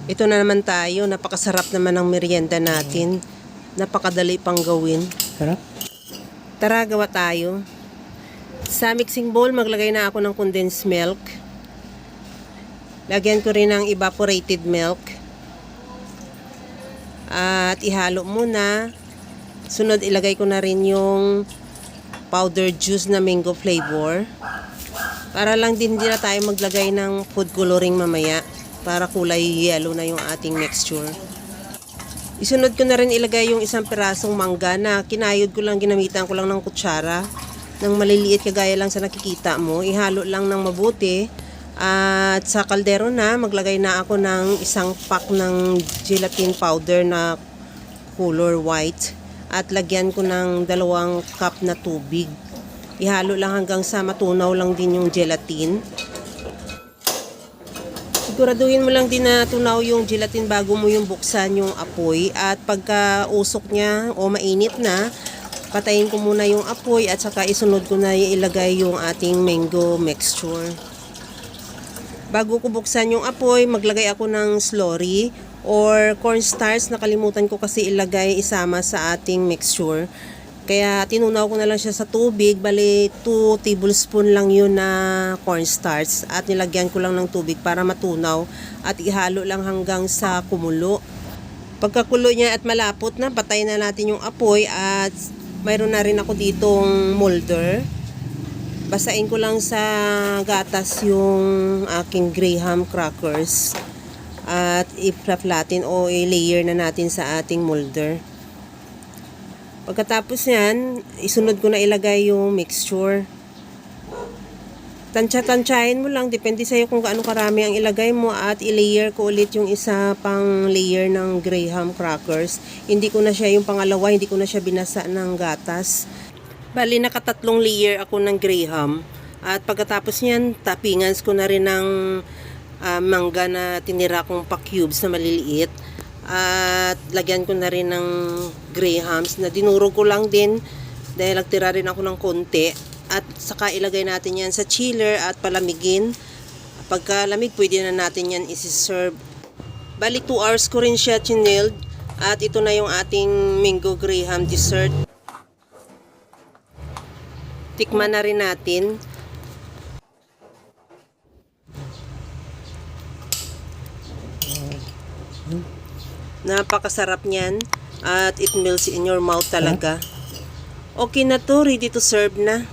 Ito na naman tayo. Napakasarap naman ng merienda natin. Napakadali pang gawin. Sarap. Tara, gawa tayo. Sa mixing bowl, maglagay na ako ng condensed milk. Lagyan ko rin ng evaporated milk. At ihalo muna. Sunod, ilagay ko na rin yung powder juice na mango flavor. Para lang din na tayo maglagay ng food coloring mamaya. Para kulay yellow na yung ating mixture. Isunod ko na rin ilagay yung isang pirasong mangga na kinayod ko lang, ginamitan ko lang ng kutsara. Ng maliliit kagaya lang sa nakikita mo. Ihalo lang ng mabuti. At sa kaldero na, maglagay na ako ng isang pack ng gelatin powder na color white. At lagyan ko ng 2 cup na tubig. Ihalo lang hanggang sa matunaw lang din yung gelatin. Siguraduhin mo lang din na tunaw yung gelatin bago mo yung buksan yung apoy. At pagka usok niya o mainit na, patayin ko muna yung apoy at saka isunod ko na ilagay yung ating mango mixture. Bago ko buksan yung apoy, maglagay ako ng slurry or cornstarch. Nakalimutan ko kasi ilagay isama sa ating mixture. Kaya tinunaw ko na lang siya sa tubig. Bali 2 tablespoon lang yun na cornstarch. At nilagyan ko lang ng tubig para matunaw. At ihalo lang hanggang sa kumulo. Pagkakulo niya at malapot na, patayin na natin yung apoy. At mayroon na rin ako ditong molder. Basain ko lang sa gatas yung aking graham crackers. At i-flatten o i-layer na natin sa ating molder. Pagkatapos yan, isunod ko na ilagay yung mixture. Tansya-tansyahin mo lang, depende sa'yo kung gaano karami ang ilagay mo at i-layer ko ulit yung isa pang layer ng graham crackers. Hindi ko na siya yung pangalawa, hindi ko na siya binasa ng gatas. Bali, nakatatlong layer ako ng graham. At pagkatapos yan, tapingan ko na rin ng mangga na tinira kong pa-cubes na maliliit. At lagyan ko na rin ng grahams na dinurog ko lang din dahil nagtira rin ako ng konti. At saka ilagay natin yan sa chiller at palamigin. Pagka lamig, pwede na natin yan isi-serve. Bali 2 hours ko rin siya chinilled. At ito na yung ating mango graham dessert. Tikman na rin natin. Napakasarap niyan at it melts in your mouth talaga. Okay na to, ready to serve na.